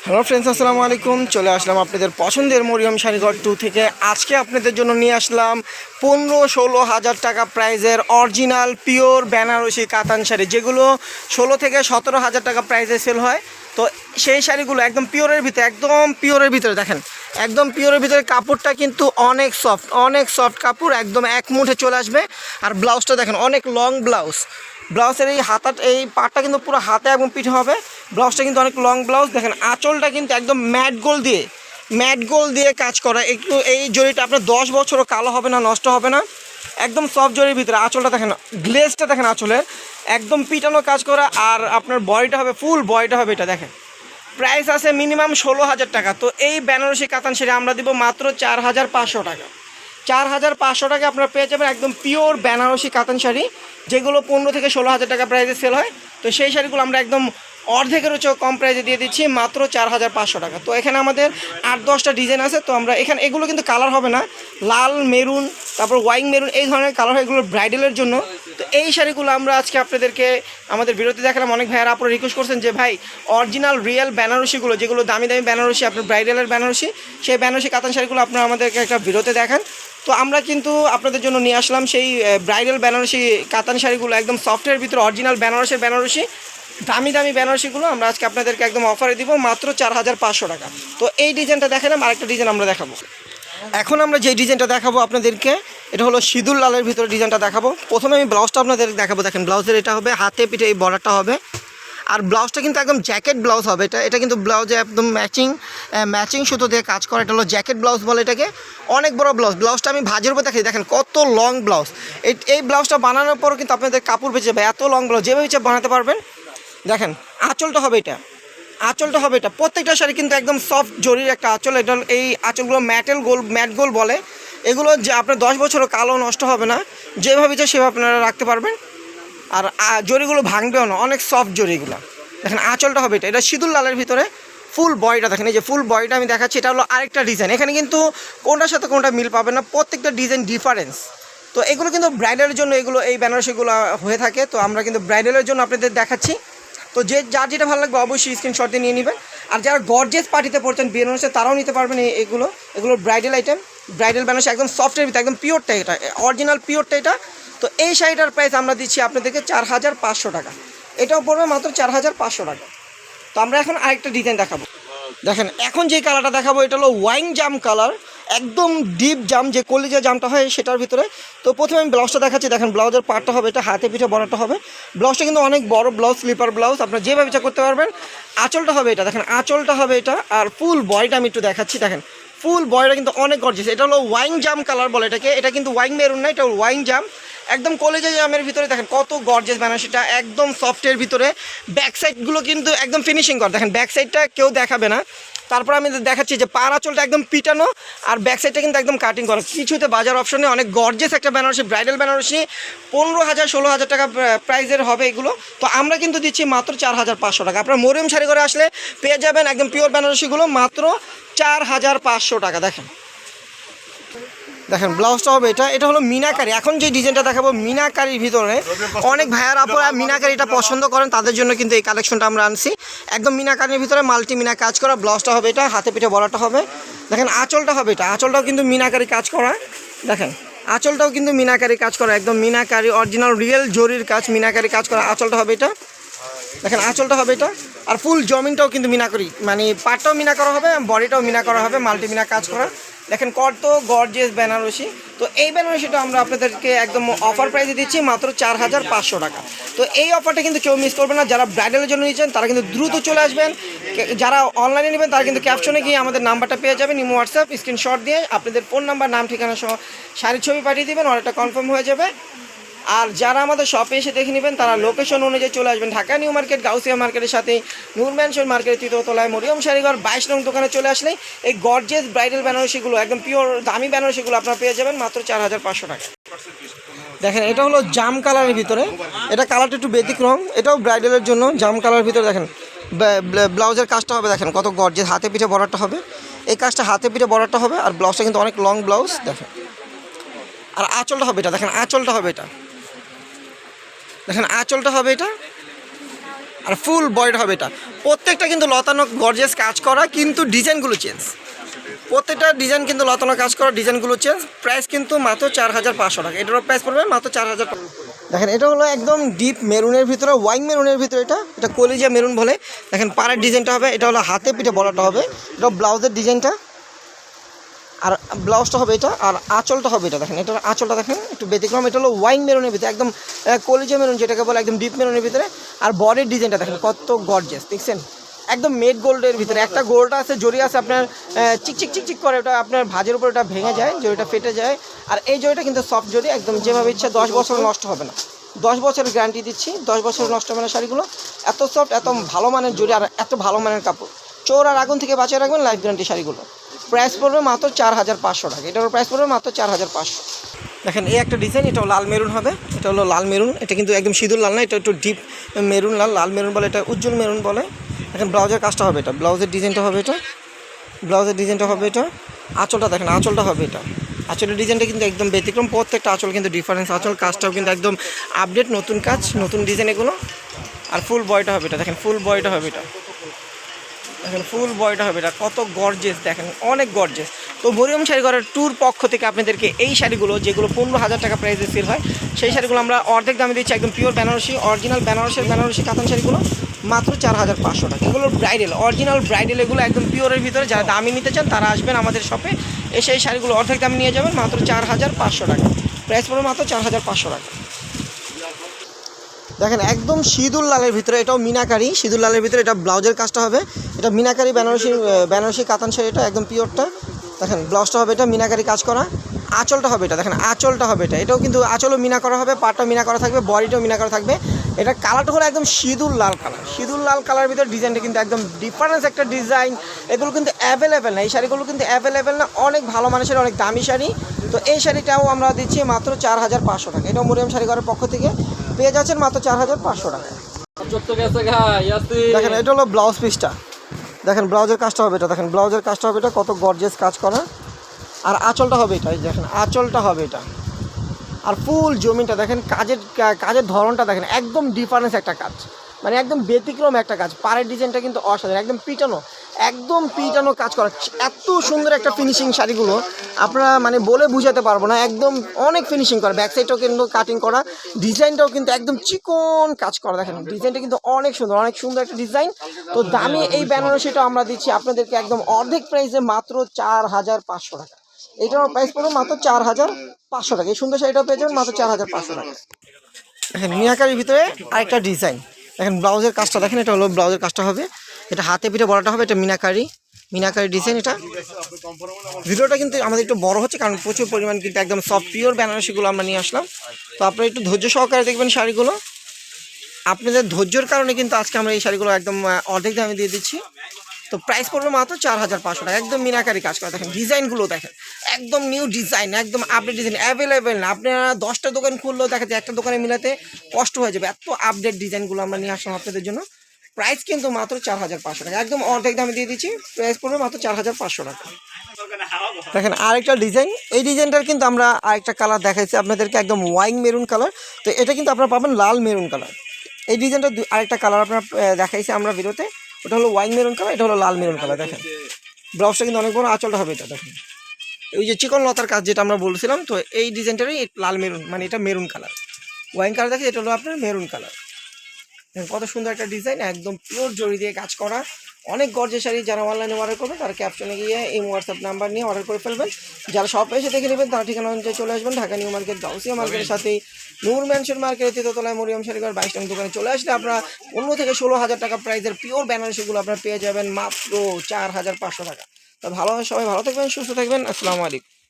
Hello friends, আসসালামু আলাইকুম। চলে আসলাম আপনাদের পছন্দের মরিয়ম শাড়িঘর 2 থেকে। আজকে আপনাদের জন্য নিয়ে আসলাম 15-16 হাজার টাকা প্রাইজের অরিজিনাল পিওর বেনারসি কাতান শাড়ি, যেগুলো 16 থেকে 17 হাজার টাকা প্রাইজে সেল হয়। তো সেই শাড়িগুলো একদম পিওরের ভিতরে দেখেন, একদম পিওরের ভিতরে কাপড়টা কিন্তু অনেক সফট কাপড়, একদম এক মুঠে চলে আসবে। আর ব্লাউজটা দেখেন, অনেক লং ব্লাউজের এই এই পাটটা কিন্তু পুরো হাতে এবং পিঠে হবে। ব্লাউজটা কিন্তু অনেক লং ব্লাউজ। দেখেন আঁচলটা কিন্তু একদম ম্যাট গোল্ড দিয়ে কাজ করা। একটু এই জরিটা আপনার 10 বছরও কালো হবে না, নষ্ট হবে না। একদম সফট জরির ভিতরে আঁচলটা দেখেন, গ্লেজটা দেখেন আঁচলের, একদম পিটানো কাজ করা। আর আপনার বডিটা হবে ফুল বডিটা হবে এটা দেখেন। প্রাইস আছে মিনিমাম 16 হাজার টাকা। তো এই বেনারসি কাতান শাড়ি আমরা দিব মাত্র 4,500 টাকা। 4,500 টাকা আপনারা পেয়ে যাবেন একদম পিওর বেনারসি কাতান শাড়ি, যেগুলো 15 থেকে 16 হাজার টাকা প্রাইসে সেল হয়। তো সেই শাড়িগুলো আমরা একদম অর্ধেকেরও চেয়েও কম প্রাইসে দিয়ে দিচ্ছি মাত্র 4,500 টাকা। তো এখানে আমাদের 8-10টা ডিজাইন আছে। তো আমরা এগুলো কিন্তু কালার হবে না, লাল মেরুন, তারপর ওয়াইন মেরুন, এই ধরনের কালার হয়, এগুলো ব্রাইডালের জন্য। তো এই শাড়িগুলো আমরা আজকে আপনাদেরকে আমাদের বিরতি দেখালাম। অনেক ভাইয়ারা আপনারা রিকোয়েস্ট করছেন যে ভাই অরিজিনাল রিয়েল বেনারসিগুলো, যেগুলো দামি বেনারসি, আপনার ব্রাইডালের বেনারসি, সেই বেনারসি কাতান শাড়িগুলো আপনারা আমাদেরকে একটা বিরতি দেখান। তো আমরা কিন্তু আপনাদের জন্য নিয়ে আসলাম সেই ব্রাইডাল বেনারসি কাতান শাড়িগুলো, একদম সফটের ভিতরে অরিজিনাল বেনারসি দামি বেনারসিগুলো আমরা আজকে আপনাদেরকে একদম অফারে দিব মাত্র 4,500 টাকা। তো এই ডিজাইনটা দেখালাম, আরেকটা ডিজাইন আমরা দেখাবো। এখন আমরা যে ডিজাইনটা দেখাবো আপনাদেরকে, এটা হলো সিঁদুর লালের ভিতরে ডিজাইনটা দেখাবো। প্রথমে আমি ব্লাউজটা আপনাদের দেখাবো। দেখেন ব্লাউজের এটা হবে হাতে পিঠে এই বর্ডারটা হবে। আর ব্লাউজটা কিন্তু একদম জ্যাকেট ব্লাউজ হবে। এটা কিন্তু ব্লাউজে একদম ম্যাচিং সুতো দিয়ে কাজ করা। এটা হলো জ্যাকেট ব্লাউজ বলে এটাকে। অনেক বড় ব্লাউজটা আমি ভাজের উপর দেখাই। দেখেন কত লং ব্লাউজ। এই ব্লাউজটা বানানোর পরও কিন্তু আপনাদের কাপড় বেঁচে যাবে, এত লং ব্লাউজ যেভাবে ইচ্ছা বানাতে পারবেন। দেখেন আঁচলটা হবে এটা। প্রত্যেকটা শাড়ি কিন্তু একদম সফট জরির একটা আঁচল। এটা এই আঁচলগুলো ম্যাট গোল্ড বলে। এগুলো যে আপনার 10 বছরও কালো নষ্ট হবে না, যেভাবে ইচ্ছা সেভাবে আপনারা রাখতে পারবেন। আর জরিগুলো ভাঙবেও না, অনেক সফট জরিগুলো। দেখেন আঁচলটা হবে এটা সিঁদুর লালের ভিতরে। ফুল বডিটা দেখেন, এই যে ফুল বডিটা আমি দেখাচ্ছি। এটা হলো আরেকটা ডিজাইন। এখানে কিন্তু কোনটার সাথে কোনটা মিল পাবেন না, প্রত্যেকটা ডিজাইন ডিফারেন্স। তো এগুলো কিন্তু ব্রাইডালের জন্য এই বেনারসিগুলো হয়ে থাকে। তো আমরা কিন্তু ব্রাইডালের জন্য আপনাদের দেখাচ্ছি। তো যার যেটা ভালো লাগবে অবশ্যই স্ক্রিনশট দিয়ে নিয়ে নেবেন। আর যারা গর্জিয়াস পার্টিতে পড়ছেন বিয়ের অনুষ্ঠানে, তারাও নিতে পারবেন এগুলো ব্রাইডাল আইটেম, ব্রাইডাল বেনারসি একদম সফটের ভিতরে, একদম পিওরটা এটা, অরিজিনাল পিওরটা এটা। তো এই শাড়িটার প্রাইস আমরা দিচ্ছি আপনাদেরকে 4,500 টাকা। এটাও পড়বে মাত্র 4,500 টাকা। তো আমরা এখন আরেকটা ডিজাইন দেখাবো। দেখেন এখন যে কালারটা দেখাবো এটা হলো ওয়াইন জাম কালার, একদম ডিপ জাম, যে কলিজা জামটা হয় সেটার ভিতরে। তো প্রথমে আমি ব্লাউজটা দেখাচ্ছি। দেখেন ব্লাউজের পার্টটা হবে এটা হাতে পিঠে বড়াটা হবে। ব্লাউজটা কিন্তু অনেক বড় ব্লাউজ, স্লিপার ব্লাউজ, আপনারা যেভাবে ইচ্ছা করতে পারবেন। আঁচলটা হবে এটা, দেখেন আঁচলটা হবে এটা। আর ফুল বডিটা আমি একটু দেখাচ্ছি। দেখেন ফুল বডিটা কিন্তু অনেক গর্জিয়াস। এটা হলো ওয়াইন জাম কালার বলে এটাকে। এটা কিন্তু ওয়াইন মেরুন না, এটা ওয়াইন জাম, একদম কলেজে জামের ভিতরে। দেখেন কত গর্জিয়াস বেনারসিটা, একদম সফটের ভিতরে। ব্যাক সাইডগুলো কিন্তু একদম ফিনিশিং করা। দেখেন ব্যাক সাইডটা কেউ দেখাবে না। তারপর আমি দেখাচ্ছি যে পার আঁচলটা একদম পিটানো, আর ব্যাক সাইডটা কিন্তু একদম কাটিং করা। কিছুতে বাজার অপশনে অনেক গর্জিয়াস একটা বেনারসি, ব্রাইডাল বেনারসি। 15,000-16 হাজার টাকা প্রাইজের হবে এগুলো। তো আমরা কিন্তু দিচ্ছি মাত্র 4,500 টাকা। আপনার মরিয়ম শাড়ি করে আসলে পেয়ে যাবেন একদম পিওর বেনারসিগুলো মাত্র 4,500 টাকা। দেখেন ব্লাউজটা হবে এটা হলো মিনাকারি। এখন যে ডিজাইনটা দেখাবো মিনাকারির ভিতরে, অনেক ভাইয়ার আপনারা মিনাকারিটা পছন্দ করেন, তাদের জন্য কিন্তু এই কালেকশনটা আমরা আনছি। একদম মিনাকারির ভিতরে মাল্টি মিনা কাজ করা। ব্লাউজটা হবে এটা, হাতে পিঠে বড়াটা হবে। দেখেন আঁচলটা হবে এটা, আঁচলটাও কিন্তু মিনাকারি কাজ করা। দেখেন আঁচলটাও কিন্তু মিনাকারি কাজ করা, একদম মিনাকারি অরিজিনাল রিয়েল জরির কাজ, মিনাকারি কাজ করা। আঁচলটা হবে এটা, দেখেন আঁচলটা হবে এটা। আর ফুল জমিনটাও কিন্তু মিনাকারি, মানে পাটটাও মিনা করা হবে, বডিটাও মিনা করা হবে, মাল্টি মিনা কাজ করা। দেখেন কত গর্জিয়াস বেনারসি। তো এই বেনারসিটা আমরা আপনাদেরকে একদম অফার প্রাইসে দিচ্ছি মাত্র 4,500 টাকা। তো এই অফারটা কিন্তু কেউ মিস করবে না। যারা ব্রাইডালের জন্য নিচ্ছেন তারা কিন্তু দ্রুত চলে আসবেন। যারা অনলাইনে নেবেন তারা কিন্তু ক্যাপশনে গিয়ে আমাদের নাম্বারটা পেয়ে যাবেন, ইমো হোয়াটসঅ্যাপ স্ক্রিনশট দিয়ে আপনাদের ফোন নাম্বার, নাম, ঠিকানা সহ শাড়ির ছবি পাঠিয়ে দেবেন, অর্ডারটা কনফার্ম হয়ে যাবে। আর যারা আমাদের শপে এসে দেখে নেবেন তারা লোকেশন অনুযায়ী চলে আসবেন। ঢাকা নিউ মার্কেট, গাউসিয়া মার্কেটের সাথে নূর ম্যানশন মার্কেটের 3য় তলায় মরিয়ম শাড়িঘর 22 নং দোকানে চলে আসলেই এই গর্জিয়াস ব্রাইডাল বেনারসিগুলো, একদম পিওর দামি বেনারসিগুলো আপনারা পেয়ে যাবেন মাত্র 4,500 টাকা। দেখেন এটা হলো জাম কালারের ভিতরে, এটা কালারটা একটু ব্যতিক্রম, এটাও ব্রাইডালের জন্য জাম কালারের ভিতরে। দেখেন ব্লাউজের কাজটা হবে, দেখেন কত গর্জিয়াস, হাতে পিঠে বর্ডারটা হবে। এই কাজটা হাতে পিঠে বর্ডারটা হবে। আর ব্লাউজটা কিন্তু অনেক লং ব্লাউজ। দেখেন আর আঁচলটা হবে এটা, দেখেন আঁচলটা হবে এটা, দেখেন আঁচলটা হবে এটা। আর ফুল বয়েড হবে এটা। প্রত্যেকটা কিন্তু লতানো গর্জিয়াস কাজ করা, কিন্তু ডিজাইনগুলো চেঞ্জ। প্রত্যেকটা ডিজাইন কিন্তু লতানো কাজ করা, ডিজাইনগুলো চেঞ্জ। প্রাইস কিন্তু মাত্র 4500 টাকা। এটারও প্রাইস পড়বে মাত্র 4000 টাকা। দেখেন এটা হলো একদম ডিপ মেরুনের ভিতরে, ওয়াইন মেরুনের ভিতরে, এটা কলিজা মেরুন বলে। দেখেন পাড়ের ডিজাইনটা হবে, এটা হলো হাতে পিঠে বলাটা হবে, এটা ব্লাউজের ডিজাইনটা। আর ব্লাউজটা হবে এটা, আর আঁচলটা হবে এটা। দেখেন এটার আঁচলটা দেখেন একটু ব্যতিক্রম, এটা হলো ওয়াইন মেরুনের ভিতরে, একদম কলিজা মেরুন যেটাকে বলে, একদম ডিপ মেরুনের ভিতরে। আর বডির ডিজাইনটা দেখেন কত গর্জিয়াস, দেখছেন একদম মেড গোল্ডের ভিতরে। একটা গোল্ড আছে, জড়ি আছে আপনার চিকচিক চিকচিক করে, ওটা আপনার ভাজের উপর ওটা ভেঙে যায়, জড়িটা ফেটে যায়। আর এই জড়িটা কিন্তু সফট জড়ি, একদম যেভাবে ইচ্ছা 10 বছর নষ্ট হবে না। 10 বছরের গ্যারান্টি দিচ্ছি, 10 বছর নষ্ট হবে না শাড়িগুলো। এত সফট, এত ভালো মানের জড়ি, আর এত ভালো মানের কাপড়। চোর আর আগুন থেকে বাঁচিয়ে রাখবেন, লাইফ গ্যারান্টি শাড়িগুলো। প্রাইস পড়বে মাত্র 4500 টাকা। এটার প্রাইস পড়বে মাত্র 4500। দেখেন এই একটা ডিজাইন, এটাও লাল মেরুন হবে, এটা হলো লাল মেরুন। এটা কিন্তু একদম সিঁদুর লাল না, এটা একটু ডিপ মেরুন লাল, লাল মেরুন বলে, এটা উজ্জ্বল মেরুন বলে। দেখেন ব্লাউজের কাজটা হবে এটা, ব্লাউজের ডিজাইনটা হবে এটা, ব্লাউজের ডিজাইনটা হবে এটা। আঁচলটা দেখেন, আঁচলটা হবে এটা। আঁচলের ডিজাইনটা কিন্তু একদম ব্যতিক্রম, প্রত্যেকটা আঁচল কিন্তু ডিফারেন্স আঁচল। কাজটাও কিন্তু একদম আপডেট, নতুন কাজ, নতুন ডিজাইন এগুলো। আর ফুল বয়টা হবে এটা, দেখেন ফুল বয়টা হবে এটা, দেখেন ফুল বয়টা হবে এটা। কত গর্জেস, দেখেন অনেক গর্জেস। তো মরিয়ম শাড়িঘরের ট্যুর পক্ষ থেকে আপনাদেরকে এই শাড়িগুলো, যেগুলো 15000 টাকা প্রাইসে সেল হয়, সেই শাড়িগুলো আমরা অর্ধেক দামে দিচ্ছি। একদম পিওর বেনারসি, অরিজিনাল বেনারসি কাতান শাড়িগুলো মাত্র 4500 টাকা। এগুলো ব্রাইডাল, অরিজিনাল ব্রাইডাল, এগুলো একদম পিওরের ভিতরে। যারা দামি নিতে চান তারা আসবেন আমাদের শপে, এসে এই শাড়িগুলো অর্ধেক দামে নিয়ে যাবেন মাত্র 4500 টাকা। প্রাইস পড়বে মাত্র 4500 টাকা। দেখেন একদম সিঁদুর লালের ভিতরে, এটাও মিনাকারি সিঁদুর লালের ভিতরে। এটা ব্লাউজের কাজটা হবে, এটা মিনাকারি বেনারসি কাতান শাড়ি, এটা একদম পিওরটা। দেখেন ব্লাউজটা হবে এটা মিনাকারি কাজ করা। আঁচলটা হবে এটা, দেখেন আঁচলটা হবে এটা, এটাও কিন্তু আঁচলও মিনা করা হবে, পাটটাও মিনা করা থাকবে, বডিটাও মিনা করা থাকবে। এটা কালারটা হলো একদম সিঁদুর লাল কালার, সিঁদুর লাল কালারের ভিতরে ডিজাইনটা কিন্তু একদম ডিফারেন্স একটা ডিজাইন। এগুলো কিন্তু অ্যাভেলেবেল না, এই শাড়িগুলো কিন্তু অ্যাভেলেবেল না, অনেক ভালো মানের শাড়ি, অনেক দামি শাড়ি। তো এই শাড়িটাও আমরা দিচ্ছি মাত্র 4500 টাকা। এটাও মরিয়ম শাড়িঘরের পক্ষ থেকে পেয়ে যাচ্ছেন মাত্র 4500 টাকা। দেখেন এটা হলো ব্লাউজ পিসটা, দেখেন ব্লাউজের কাজটা হবে এটা, দেখেন ব্লাউজের কাজটা হবে এটা, কত গর্জিয়াস কাজ করা। আর আঁচলটা হবে এটা, দেখেন আঁচলটা হবে এটা। আর ফুল জমিনটা দেখেন, কাজের ধরনটা দেখেন একদম ডিফারেন্স একটা কাজ, মানে একদম ব্যতিক্রম একটা কাজ। পাড়ের ডিজাইনটা কিন্তু অসাধারণ, একদম পিটানো কাজ করা। এত সুন্দর একটা ফিনিশিং শাড়িগুলো আপনারা মানে বলে বুঝাতে পারবো না, একদম অনেক ফিনিশিং করা। ব্যাক সাইডটাও কিন্তু কাটিং করা, ডিজাইনটাও কিন্তু একদম চিকন কাজ করা। দেখেন ডিজাইনটা কিন্তু অনেক সুন্দর একটা ডিজাইন। তো দামি এই বেনারসিটা আমরা দিচ্ছি আপনাদেরকে একদম অর্ধেক প্রাইসে মাত্র 4500 টাকা। এটার প্রাইস পড়বে মাত্র 4500 টাকা। এই সুন্দর শাড়িটাও পেয়ে যাবেন মাত্র 4500 টাকা। দেখেন মিনাকারির ভিতরে আরেকটা ডিজাইন, দেখেন ব্লাউজের কাজটা দেখেন, এটা হলো ব্লাউজের কাজটা হবে, এটা হাতে পিঠে বড়াটা হবে, এটা মিনাকারি ডিজাইন। এটা ভিডিওটা কিন্তু আমাদের একটু বড় হচ্ছে, কারণ প্রচুর পরিমাণ কিন্তু একদম সফট পিওর বেনারসিগুলো আমরা নিয়ে আসলাম। তো আপনারা একটু ধৈর্য সহকারে দেখবেন শাড়িগুলো। আপনাদের ধৈর্যের কারণে কিন্তু আজকে আমরা এই শাড়িগুলো একদম অর্ধেক দামে দিয়ে দিচ্ছি। তো প্রাইস পড়বে মাত্র 4500 টাকা। একদম মিনাকারি কাজ করা, দেখেন ডিজাইনগুলো দেখেন একদম নিউ ডিজাইন, একদম আপডেট ডিজাইন, অ্যাভেলেবেল না। আপনারা 10টা দোকান খুললেও দেখা যায় একটা দোকানে মিলাতে কষ্ট হয়ে যাবে, এত আপডেট ডিজাইনগুলো আমরা নিয়ে আসলাম আপনাদের জন্য। প্রাইস কিন্তু মাত্র 4500 টাকা, একদম অর্ধেক দামে দিয়ে দিচ্ছি। প্রাইস পড়বে মাত্র 4500 টাকা। দেখেন আরেকটা ডিজাইন, এই ডিজাইনটার কিন্তু আমরা আরেকটা কালার দেখাইছি আপনাদেরকে, একদম ওয়াইন মেরুন কালার। তো এটা কিন্তু আপনারা পাবেন লাল মেরুন কালার। এই ডিজাইনটা আরেকটা কালার আপনারা দেখাইছি আমরা ভিডিওতে, ওটা হলো ওয়াইন মেরুন কালার, এটা হলো লাল মেরুন কালার। দেখেন ব্লাউজটা কিন্তু অনেক বড়, আঁচলটা হবে এটা। দেখেন ওই যে চিকন লতার কাজ যেটা আমরা বলছিলাম, তো এই ডিজাইনটারই লাল মেরুন, মানে এটা মেরুন কালার, ওয়াইন কালার। দেখে এটা হলো আপনার মেরুন কালার। কত সুন্দর একটা ডিজাইন, একদম পিওর জড়ি দিয়ে কাজ করা, অনেক গর্জিয়াস শাড়ি। যারা অনলাইনে অর্ডার করবেন তারা ক্যাপশনে গিয়ে এই হোয়াটসঅ্যাপ নাম্বার নিয়ে অর্ডার করে ফেলবেন। যারা শপে এসে দেখে নেবেন তারা ঠিকানা অনুযায়ী চলে আসবেন। ঢাকা নিউ মার্কেট, গাউসিয়া মার্কেটের সাথেই নূর ম্যানশন মার্কেটের তৃতীয়তলায় মরিয়ম শাড়িঘর 22 নং দোকানে চলে আসলে আপনারা 15 থেকে 16000 টাকা প্রাইসের পিওর বেনারসিগুলো আপনারা পেয়ে যাবেন মাত্র 4500 টাকা। তো সবাই ভালো থাকবেন, সুস্থ থাকবেন। আসসালামু আলাইকুম।